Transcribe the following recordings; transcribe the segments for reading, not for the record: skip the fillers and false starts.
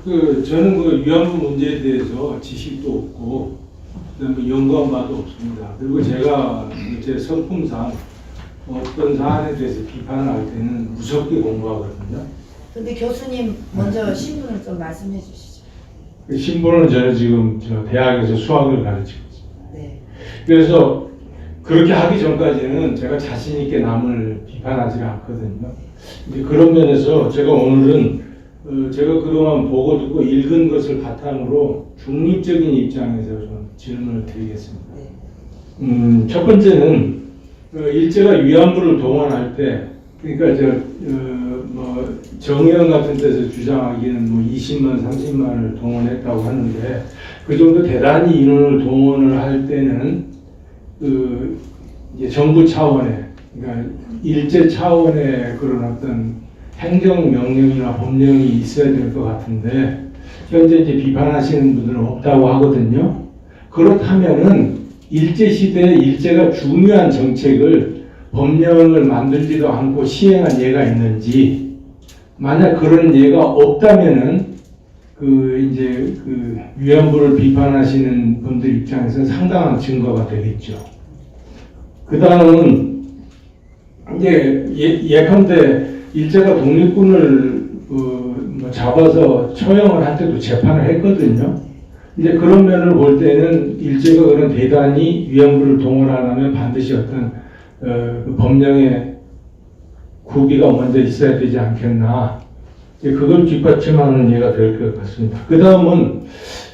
저는 위안부 문제에 대해서 지식도 없고, 그다음에 연구한 바도 없습니다. 그리고 제가 제 성품상 어떤 사안에 대해서 비판을 할 때는 무섭게 공부하거든요. 근데 교수님 먼저 신분을 좀 말씀해 주시죠. 그 신분은 저는 지금 대학에서 수학을 가르치고 있습니다. 네. 그래서 그렇게 하기 전까지는 제가 자신 있게 남을 비판하지 않거든요. 이제 그런 면에서 제가 오늘은 제가 그동안 보고 듣고 읽은 것을 바탕으로 중립적인 입장에서 좀 질문을 드리겠습니다. 네. 첫 번째는 일제가 위안부를 동원할 때, 그러니까 정의연 같은 데서 주장하기는 20만, 30만을 동원했다고 하는데, 그 정도 대단히 인원을 동원을 할 때는 이제 정부 차원의, 그러니까 일제 차원의 그런 어떤 행정명령이나 법령이 있어야 될 것 같은데, 현재 이제 비판하시는 분들은 없다고 하거든요. 그렇다면은 일제시대에 일제가 중요한 정책을 법령을 만들지도 않고 시행한 예가 있는지, 만약 그런 예가 없다면은 위안부를 비판하시는 분들 입장에서는 상당한 증거가 되겠죠. 그 다음은 이제 예컨대 일제가 독립군을 잡아서 처형을 할 때도 재판을 했거든요. 이제 그런 면을 볼 때는 일제가 그런 대단히 위안부를 동원하려면 반드시 어떤 법령의 구비가 먼저 있어야 되지 않겠나. 그걸 뒷받침하는 예가 될 것 같습니다. 그 다음은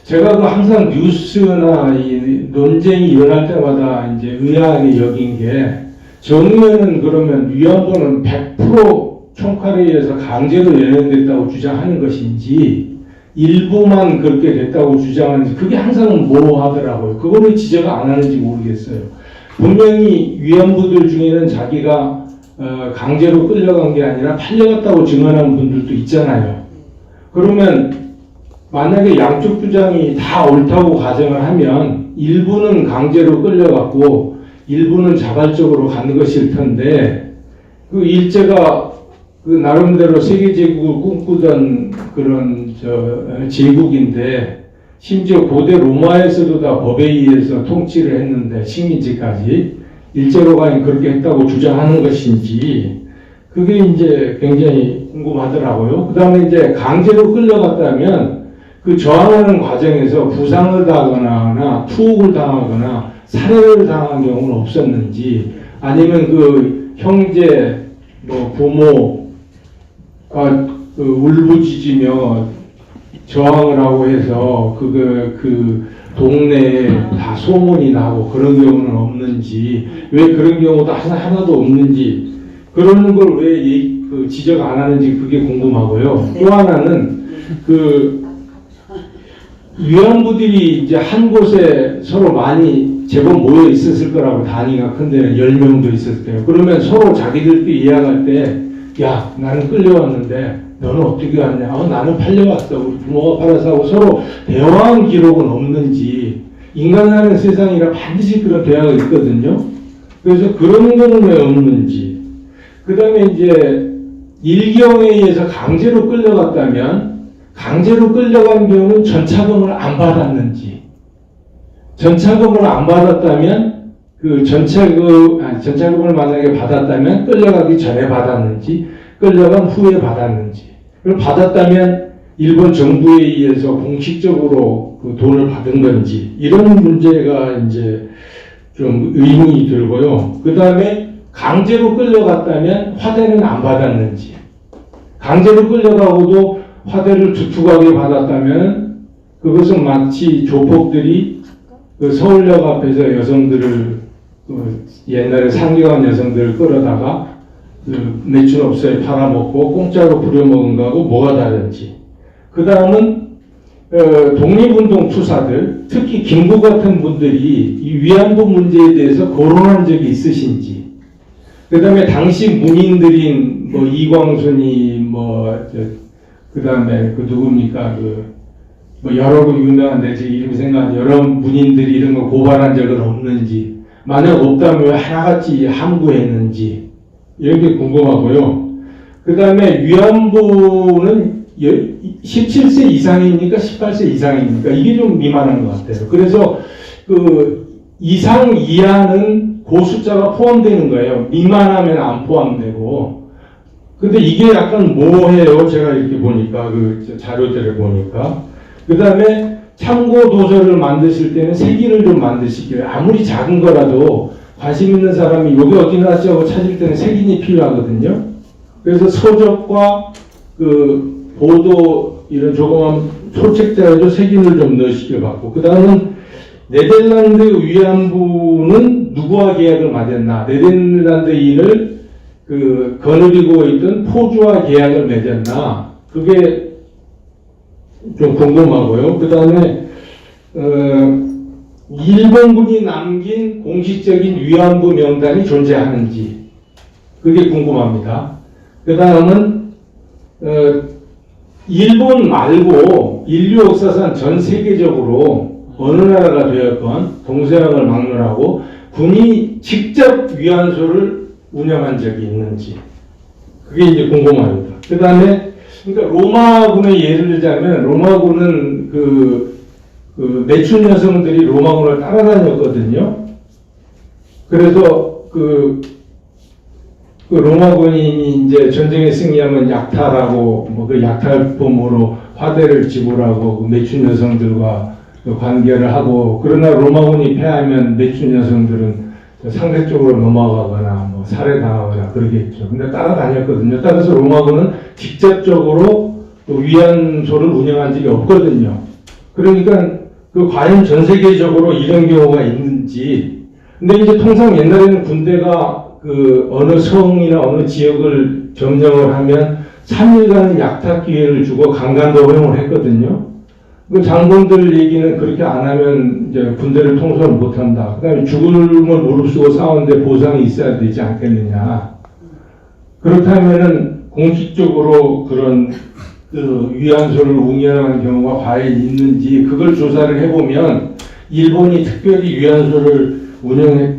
제가 항상 뉴스나 이 논쟁이 일어날 때마다 이제 의아하게 여긴 게, 정의는 그러면 위안부는 100% 총칼에 의해서 강제로 연행됐다고 주장하는 것인지 일부만 그렇게 됐다고 주장하는지, 그게 항상 모호하더라고요. 그거를 지적을 안 하는지 모르겠어요. 분명히 위안부들 중에는 자기가 강제로 끌려간 게 아니라 팔려갔다고 증언하는 분들도 있잖아요. 그러면 만약에 양쪽 주장이 다 옳다고 가정을 하면 일부는 강제로 끌려갔고 일부는 자발적으로 간 것일 텐데, 그 일제가 나름대로 세계 제국을 꿈꾸던 그런 제국인데, 심지어 고대 로마에서도 다 법에 의해서 통치를 했는데, 식민지까지 일제로가 그렇게 했다고 주장하는 것인지, 그게 이제 굉장히 궁금하더라고요. 그 다음에 이제 강제로 끌려갔다면 그 저항하는 과정에서 부상을 당하거나 투옥을 당하거나 살해를 당한 경우는 없었는지, 아니면 그 형제, 부모가 울부짖으며 저항을 하고 해서 그 동네에 다 소문이 나고 그런 경우는 없는지, 왜 그런 경우도 하나도 없는지, 그런 걸 왜 지적 안 하는지 그게 궁금하고요. 또 하나는 위안부들이 이제 한 곳에 서로 많이 제법 모여 있었을 거라고, 단위가 큰 데는 10명도 있었을 거예요. 그러면 서로 자기들끼리 이야기할 때, 야, 나는 끌려왔는데 너는 어떻게 왔냐? 나는 팔려왔어. 우리 부모가 팔아서 하고 서로 대화한 기록은 없는지, 인간이라는 세상이라 반드시 그런 대화가 있거든요. 그래서 그런 거는 왜 없는지. 그 다음에 이제 일경에 의해서 강제로 끌려갔다면 강제로 끌려간 경우는 전차금을 안 받았는지, 전차금을 안 받았다면 전차금을 만약에 받았다면 끌려가기 전에 받았는지, 끌려간 후에 받았는지, 그걸 받았다면 일본 정부에 의해서 공식적으로 그 돈을 받은 건지, 이런 문제가 이제 좀 의문이 들고요. 그 다음에 강제로 끌려갔다면 화대는 안 받았는지, 강제로 끌려가고도 화대를 두툼하게 받았다면 그것은 마치 조폭들이 서울역 앞에서 여성들을 옛날에 상경한 여성들을 끌어다가 매춘업소에 팔아먹고 공짜로 부려먹은 거하고 뭐가 다른지. 그 다음은 독립운동 투사들, 특히 김구 같은 분들이 이 위안부 문제에 대해서 거론한 적이 있으신지, 그 다음에 당시 문인들인 이광순이 그 다음에 누굽니까, 여러 유명한 제 이름 생각나는 여러 문인들이 이런 거 고발한 적은 없는지, 만약 없다면 왜 하나같이 함구했는지, 이런 게 궁금하고요. 그 다음에 위안부는 17세 이상입니까? 18세 이상입니까? 이게 좀 미만한 것 같아요. 그래서 그 이상 이하는 그 숫자가 포함되는 거예요. 미만하면 안 포함되고. 근데 이게 약간 모호해요. 제가 이렇게 보니까, 그 자료들을 보니까. 그 다음에 참고 도서를 만드실 때는 세기를 좀 만드시길. 아무리 작은 거라도 관심 있는 사람이 여기 어디 나왔지 하고 찾을 때는 색인이 필요하거든요. 그래서 서적과 그 보도 이런 조그만 소책자에도 색인을 좀 넣으시길 바고. 그 다음은 네덜란드 위안부는 누구와 계약을 맺었나? 네덜란드인을 그 거느리고 있던 포주와 계약을 맺었나? 그게 좀 궁금하고요. 그 다음에 일본군이 남긴 공식적인 위안부 명단이 존재하는지 그게 궁금합니다. 그 다음은 일본 말고 인류 역사상 전 세계적으로 어느 나라가 되었건 동서양을 막론하고 군이 직접 위안소를 운영한 적이 있는지 그게 이제 궁금합니다. 그 다음에 그러니까 로마군의 예를 들자면 로마군은 그 매춘 여성들이 로마군을 따라다녔거든요. 그래서 그 로마군이 이제 전쟁에 승리하면 약탈하고 뭐 그 약탈범으로 화대를 지불하고 그 매춘 여성들과 그 관계를 하고, 그러나 로마군이 패하면 매춘 여성들은 상대쪽으로 넘어가거나 뭐 살해당하거나 그러겠죠. 근데 따라다녔거든요. 따라서 로마군은 직접적으로 그 위안소를 운영한 적이 없거든요. 그러니까 그 과연 전 세계적으로 이런 경우가 있는지. 근데 이제 통상 옛날에는 군대가 그 어느 성이나 어느 지역을 점령을 하면 3일간 약탈 기회를 주고 강간도 허용을 했거든요. 그 장군들 얘기는 그렇게 안 하면 이제 군대를 통솔 못 한다. 그 다음에 죽음을 무릅쓰고 싸우는데 보상이 있어야 되지 않겠느냐. 그렇다면은 공식적으로 그런 그 위안소를 운영하는 경우가 과연 있는지 그걸 조사를 해보면 일본이 특별히 위안소를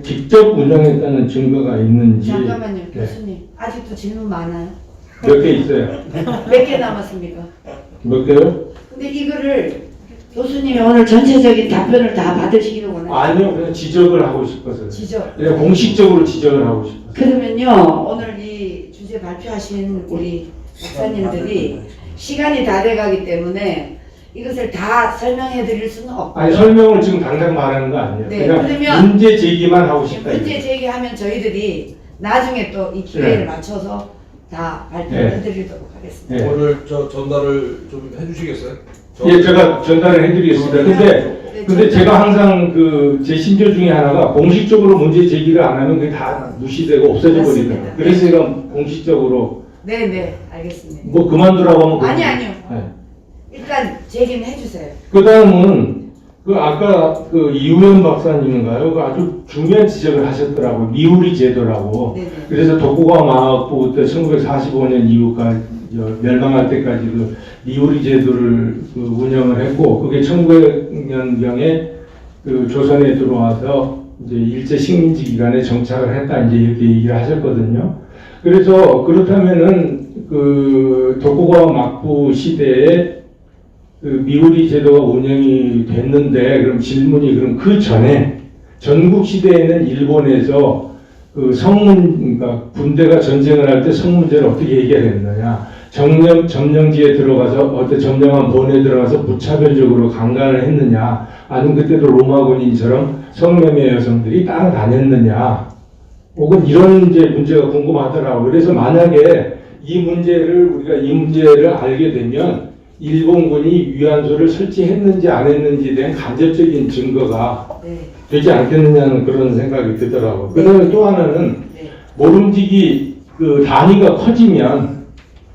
직접 운영했다는 증거가 있는지. 잠깐만요, 네. 교수님. 아직도 질문 많아요. 몇 개 있어요. 몇 개 남았습니까? 몇 개요? 근데 이거를 교수님이 오늘 전체적인 답변을 다 받으시기를 원해요. 아니요, 그냥 지적을 하고 싶어서요. 지적. 그냥 공식적으로 지적을 하고 싶어서. 그러면요, 오늘 이 주제 발표하신 우리 박사님들이 시간이 다 돼가기 때문에 이것을 다 설명해 드릴 수는 없고요. 아니, 설명을 지금 당장 말하는 거 아니에요. 네, 그냥 그러면 문제 제기만 하고 싶다. 문제 제기하면 저희들이 나중에 또 이 기회를 네. 맞춰서 다 발표해 네. 드리도록 하겠습니다. 네. 오늘 저 전달을 좀 해주시겠어요? 예, 제가 전달을 해드리겠습니다. 근데 제가 항상 그 제 신조 중에 하나가 공식적으로 문제 제기를 안 하면 그게 다 무시되고 없어져 버리더라고요. 맞습니다. 그래서 제가 공식적으로 네, 알겠습니다. 뭐 그만두라고 하면 아니요. 네. 일단 제기는 해주세요. 그 다음은 그 아까 그 이우현 박사님인가요? 그 아주 중요한 지적을 하셨더라고요. 미우리 제도라고. 네네. 그래서 도쿠가와 마학부부터 1945년 이후까지 멸망할 때까지 그 미우리 제도를 그 운영을 했고, 그게 1900년경에 그 조선에 들어와서 이제 일제 식민지 기간에 정착을 했다, 이제 이렇게 얘기를 하셨거든요. 그래서 그렇다면은 그 도쿠가와 막부 시대에 그 미우리 제도가 운영이 됐는데, 그럼 질문이, 그럼 그 전에 전국 시대에는 일본에서 그 그러니까 군대가 전쟁을 할 때 성 문제를 어떻게 해결했느냐? 점령지에 들어가서 어떤 점령한 본에 들어가서 무차별적으로 강간을 했느냐? 아니면 그때도 로마 군인처럼 성매매 여성들이 따라다녔느냐? 혹은 이런 이제 문제가 궁금하더라고요. 그래서 만약에 이 문제를 알게 되면 일본군이 위안소를 설치했는지 안 했는지에 대한 간접적인 증거가 네. 되지 않겠느냐는 그런 생각이 들더라고요. 그 다음에 또 하나는 네. 모름지기 그 단위가 커지면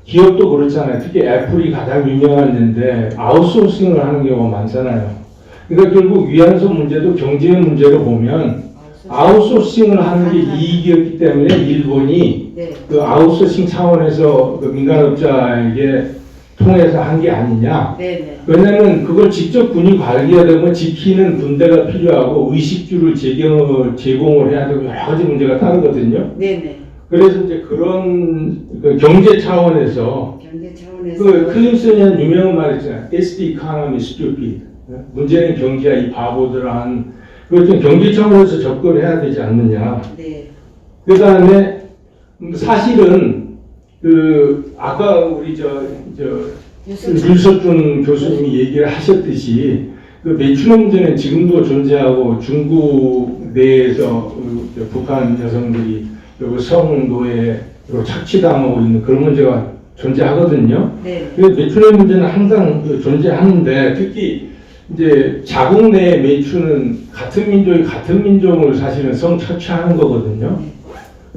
기업도 그렇잖아요. 특히 애플이 가장 유명한 데인데 아웃소싱을 하는 경우가 많잖아요. 그러니까 결국 위안소 문제도 경제 문제로 보면 아웃소싱을 하는 게 이익이었기 때문에 일본이 네. 그 아웃소싱 차원에서 그 민간업자에게 통해서 한 게 아니냐. 네네. 왜냐면 그걸 직접 군이 관리하려면 지키는 군대가 필요하고 의식주를 제공을 해야 되고 여러 가지 문제가 따르거든요. 네네. 그래서 이제 그런 그 경제 차원에서 경제 차원. 질문에서 그 클림슨이 한 유명한 말 있잖아요. It's the economy, stupid. 문제는 경기야, 이 바보들아. 그걸 좀 경기 차원에서 접근해야 되지 않느냐. 네. 그 다음에 사실은 그 아까 우리 류석준 교수님이 얘기를 하셨듯이 그 매춘의 문제는 지금도 존재하고 중국 내에서 북한 여성들이 성노예로 착취당하고 있는 그런 문제가 존재하거든요. 네. 그래서 매춘의 문제는 항상 존재하는데 특히 이제 자국 내 매춘은 같은 민족이 같은 민족을 사실은 성착취하는 거거든요.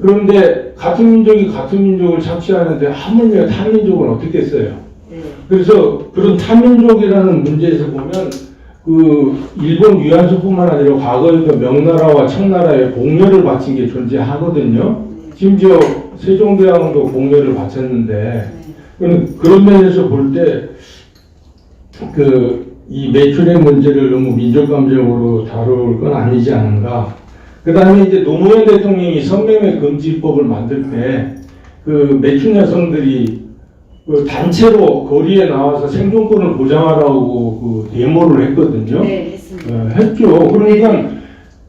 그런데 같은 민족이 같은 민족을 착취하는데 하물며 타민족은 어떻게 했어요? 네. 그래서 그런 타민족이라는 문제에서 보면 그 일본 위안소뿐만 아니라 과거에도 명나라와 청나라에 공료를 바친 게 존재하거든요. 심지어 세종대왕도 공료를 바쳤는데 그런 면에서 볼 때 그 이 매출의 문제를 너무 민족감정으로 다룰 건 아니지 않은가. 그 다음에 이제 노무현 대통령이 성매매 금지법을 만들 때 그 매춘 여성들이 그 단체로 거리에 나와서 생존권을 보장하라고 그 데모를 했거든요. 네, 했습니다. 했죠. 그러니까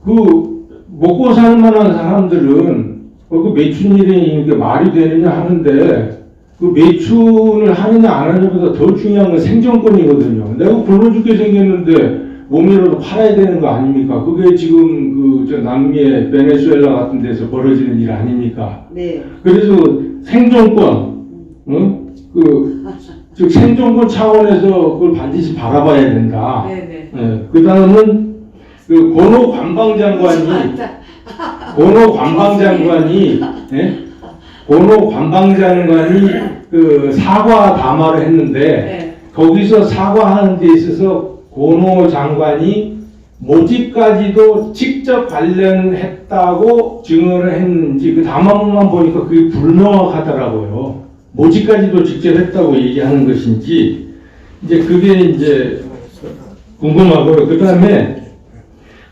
그 먹고 살 만한 사람들은 그 매춘일이 이게 말이 되느냐 하는데 그 매춘을 하느냐 안 하느냐보다 더 중요한 건 생존권이거든요. 내가 굶어 죽게 생겼는데 몸이라도 팔아야 되는 거 아닙니까? 그게 지금 그 저 남미의 베네수엘라 같은 데서 벌어지는 일 아닙니까? 네. 그래서 생존권, 즉 생존권 차원에서 그걸 반드시 바라봐야 된다. 네네. 그 다음은 그 고노 관방장관이 고노 관방장관이 그 사과 담화를 했는데 네. 거기서 사과하는 데 있어서 고노 장관이 모집까지도 직접 관련했다고 증언을 했는지 그 담화문만 보니까 그게 불명확하더라고요. 모집까지도 직접 했다고 얘기하는 것인지 이제 그게 이제 궁금하고요. 그다음에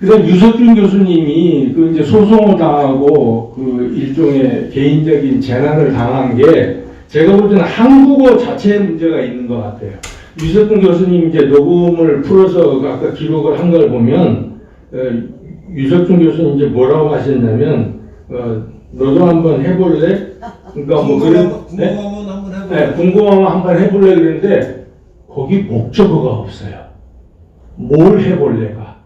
유석준 교수님이 그 이제 소송을 당하고 그 일종의 개인적인 재난을 당한 게 제가 볼 때는 한국어 자체에 문제가 있는 것 같아요. 유석준 교수님 이제 녹음을 풀어서 아까 기록을 한 걸 보면 유석준 교수님 이제 뭐라고 하셨냐면 너도 한번 해볼래? 그러니까 뭐 그런 궁금하면 한번 해볼래? 네, 궁금하면 한번 해볼래 그랬는데 거기 목적어가 없어요. 뭘 해볼래가.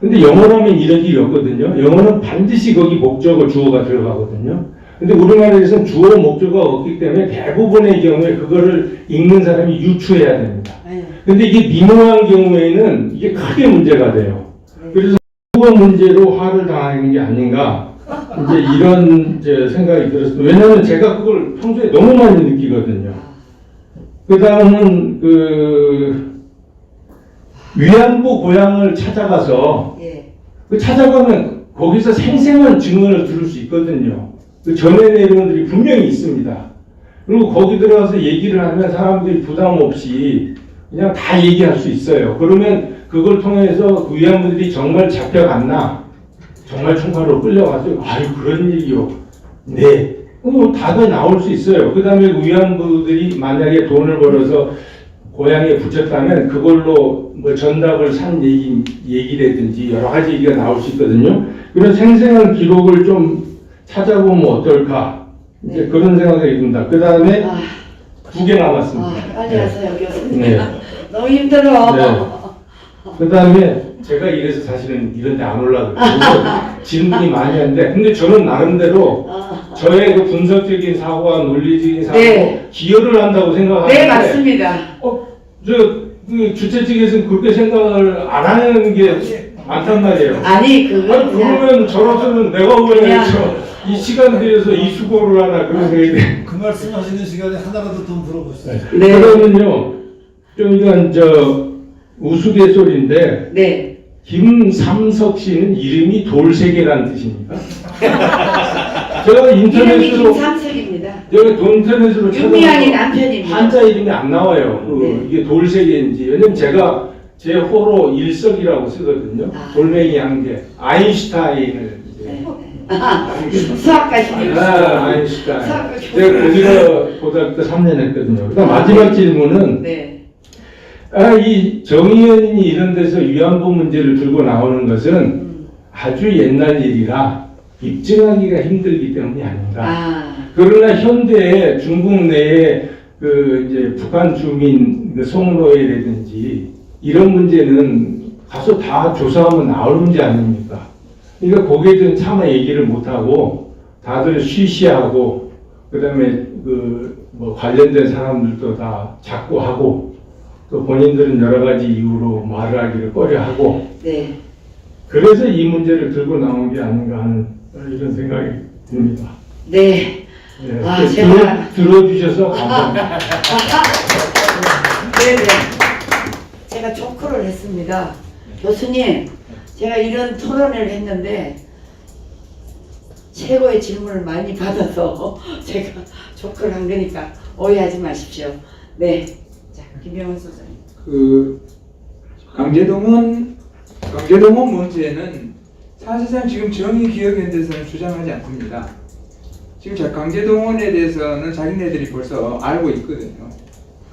근데 영어라면 이런 일이 없거든요. 영어는 반드시 거기 목적어 주어가 들어가거든요. 근데 우리나라에서는 주어 목적어가 없기 때문에 대부분의 경우에 그거를 읽는 사람이 유추해야 됩니다. 네. 근데 이게 미묘한 경우에는 이게 크게 문제가 돼요. 그래서 그거 문제로 화를 당하는 게 아닌가 이제 이런 이제 생각이 들었습니다. 왜냐하면 제가 그걸 평소에 너무 많이 느끼거든요. 그 다음은 위안부 고향을 찾아가서 예. 찾아가면 거기서 생생한 증언을 들을 수 있거든요. 그 전해 내용들이 분명히 있습니다. 그리고 거기 들어가서 얘기를 하면 사람들이 부담 없이 그냥 다 얘기할 수 있어요. 그러면 그걸 통해서 그 위안부들이 정말 잡혀갔나? 정말 총괄로 끌려갔어요. 아유, 그런 얘기요. 네. 다들 나올 수 있어요. 그 다음에 위안부들이 만약에 돈을 벌어서 고향에 붙였다면 그걸로 뭐 전답을 산 얘기라든지 여러 가지 얘기가 나올 수 있거든요. 그런 생생한 기록을 좀 찾아보면 어떨까? 이제 그런 생각이 듭니다. 그 다음에 2개 남았습니다. 빨리 하세요, 교수님. 네. 너무 힘들어. 네. 그 다음에 제가 이래서 사실은 이런 데 안 올라가고 질문이 많이 하는데 근데 저는 나름대로 저의 그 분석적인 사고와 논리적인 사고 네. 기여를 한다고 생각하는데 네, 맞습니다. 그 주최 측에서는 그렇게 생각을 안 하는 게 많단 말이에요. 아니, 그건 그냥 그러면 저로서는 내가 왜 그냥- 이 시간 뒤에서 이 수고를 하나 그런 생각이 돼. 그 말씀하시는 시간에 하나라도 더 물어보세요. 네. 그러면요, 좀 이건 우스갯소리인데 네. 김삼석 씨는 이름이 돌세계라는 뜻입니까? 제가 이름이 인터넷으로 김삼석입니다. 인터넷으로 윤미향이 찾아서 남편입니다. 한자 이름이 안 나와요. 네. 이게 돌세계인지. 왜냐면 제가 제 호로 일석이라고 쓰거든요. 아. 돌멩이 한 개. 아인슈타인을 이제 네. 수학과시네요. 아인슈타인. 수학과 제가 거기서 고등학교 3년 했거든요. 그다음 마지막 질문은 네. 이 정의연이 이런 데서 위안부 문제를 들고 나오는 것은 아주 옛날 일이라 입증하기가 힘들기 때문이 아닌가. 아, 그러나 현대에 중국 내에 그 이제 북한 주민 그 송로회라든지 이런 문제는 가서 다 조사하면 나올 문제 아닙니까? 그러니까 거기에 대해서 차마 얘기를 못 하고 다들 쉬쉬하고 그다음에 그 뭐 관련된 사람들도 다 자꾸 하고 또 본인들은 여러 가지 이유로 말을 하기를 꺼려하고 네. 그래서 이 문제를 들고 나온 게 아닌가 하는 이런 생각이 듭니다. 네. 네, 아, 제가 들어주셔서 감사합니다. 네네. 제가 조크를 했습니다. 교수님, 제가 이런 토론을 했는데 최고의 질문을 많이 받아서 제가 조크를 한 거니까 오해하지 마십시오. 네. 자, 김병헌 소장님. 그 강제동원 문제는 사실상 지금 정의기억연대에서는 주장하지 않습니다. 지금 강제동원에 대해서는 자기네들이 벌써 알고 있거든요.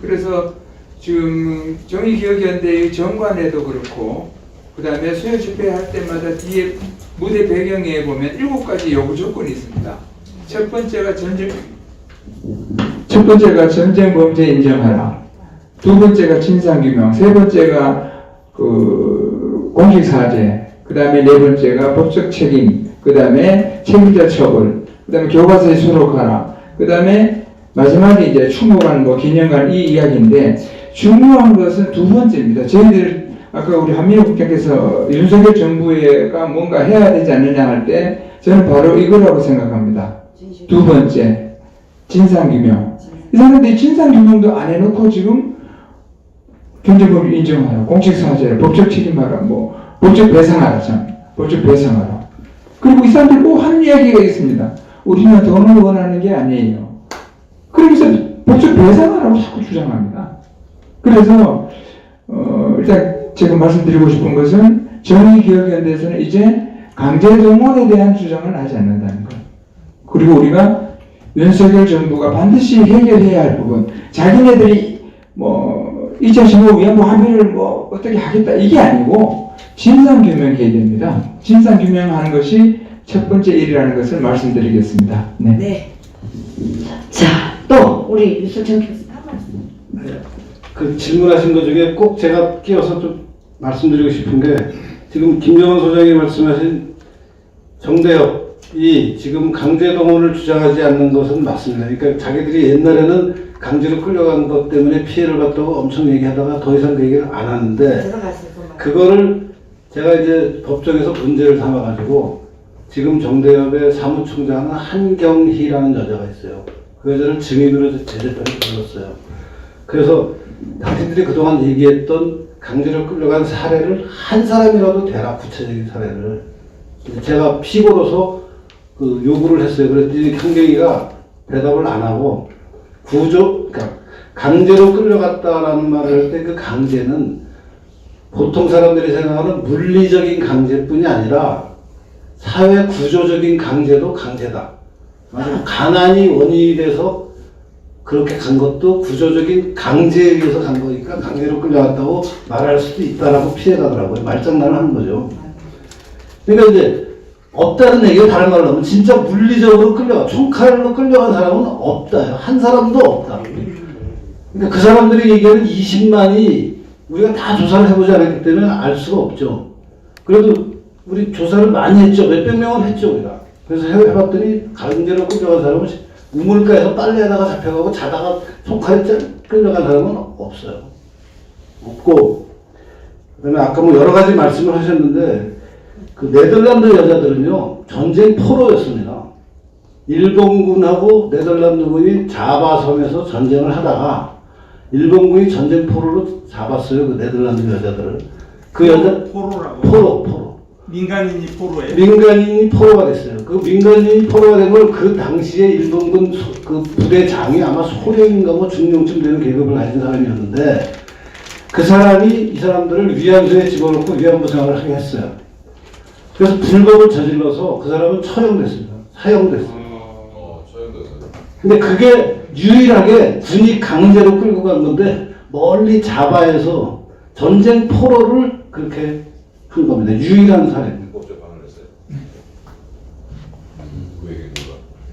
그래서 지금 정의기억연대의 정관에도 그렇고 그 다음에 수요 집회할 때마다 뒤에 무대 배경에 보면 7가지 요구 조건이 있습니다. 첫 번째가 전쟁 범죄 인정하라. 두 번째가 진상규명, 세 번째가 그 공식 사죄, 그 다음에 네 번째가 법적 책임, 그 다음에 책임자 처벌, 그 다음에 교과서에 수록하라, 그 다음에 마지막에 이제 추모관, 뭐 기념관 이 이야기인데 중요한 것은 두 번째입니다. 저희들 아까 우리 한민호 국장께서 윤석열 정부가 뭔가 해야 되지 않느냐 할 때 저는 바로 이거라고 생각합니다. 두 번째, 진상규명. 이 사람들이 진상규명도 안 해놓고 지금 경제범죄 인정하라, 공식사죄라, 법적 책임하라, 뭐 법적 배상하라, 법적 배상하라. 그리고 이 사람들 꼭 하는 이야기가 있습니다. 우리는 돈을 원하는 게 아니에요. 그러면서 법적 배상하라고 자꾸 주장합니다. 그래서 일단 제가 말씀드리고 싶은 것은 정의기억연대에서는 이제 강제동원에 대한 주장을 하지 않는다는 것. 그리고 우리가 윤석열 정부가 반드시 해결해야 할 부분, 자기네들이 뭐 2015 위안부 합의를 뭐 어떻게 하겠다 이게 아니고 진상규명해야 됩니다. 진상규명하는 것이 첫 번째 일이라는 것을 말씀드리겠습니다. 네. 네. 자, 또 우리 유수정 교수 한 말씀. 그 질문하신 것 중에 꼭 제가 끼어서 좀 말씀드리고 싶은 게 지금 김병헌 소장이 말씀하신 정대협이 지금 강제동원을 주장하지 않는 것은 맞습니다. 그러니까 자기들이 옛날에는 강제로 끌려간 것 때문에 피해를 봤다고 엄청 얘기하다가 더 이상 그 얘기를 안 하는데 그거를 제가 이제 법정에서 문제를 삼아가지고 지금 정대협의 사무총장은 한경희라는 여자가 있어요. 그 여자를 증인으로 제 재판에 불렀어요. 그래서 당신들이 그동안 얘기했던 강제로 끌려간 사례를 한 사람이라도 대라, 구체적인 사례를. 제가 피고로서 그 요구를 했어요. 그랬더니 한경희가 대답을 안 하고 그러니까 강제로 끌려갔다라는 말을 할 때 그 강제는 보통 사람들이 생각하는 물리적인 강제뿐이 아니라 사회 구조적인 강제도 강제다. 가난이 원인이 돼서 그렇게 간 것도 구조적인 강제에 의해서 간 거니까 강제로 끌려갔다고 말할 수도 있다라고 피해가더라고요. 말장난을 하는 거죠. 그러니까 이제 없다는 얘기가 다른 말로 하면 진짜 물리적으로 총칼로 끌려간 사람은 없다. 한 사람도 없다. 그러니까 그 사람들이 얘기하는 20만이 우리가 다 조사를 해보지 않았기 때문에 알 수가 없죠. 그래도 우리 조사를 많이 했죠. 몇백 명은 했죠, 우리가. 그래서 해봤더니 강제로 끌려간 사람은 우물가에서 빨래하다가 잡혀가고 자다가 총칼에 끌려간 사람은 없어요. 없고, 그 다음에 아까 뭐 여러 가지 말씀을 하셨는데, 그 네덜란드 여자들은요, 전쟁 포로였습니다. 일본군하고 네덜란드군이 자바섬에서 전쟁을 하다가, 일본군이 전쟁 포로로 잡았어요, 그 네덜란드 여자들을. 그 여자, 포로라고. 포로. 민간인이 포로예요. 민간인이 포로가 됐어요. 그 민간인이 포로가 된 걸 그 당시에 일본군 그 부대장이 아마 소령인가 뭐 중령쯤 되는 계급을 가진 사람이었는데 그 사람이 이 사람들을 위안소에 집어넣고 위안부 생활을 하게 했어요. 그래서 불법을 저질러서 그 사람은 처형됐습니다. 사형됐어요. 처형돼서요. 근데 그게 유일하게 군이 강제로 끌고 간 건데 멀리 자바에서 전쟁 포로를 그렇게 한 겁니다. 유일한 사례.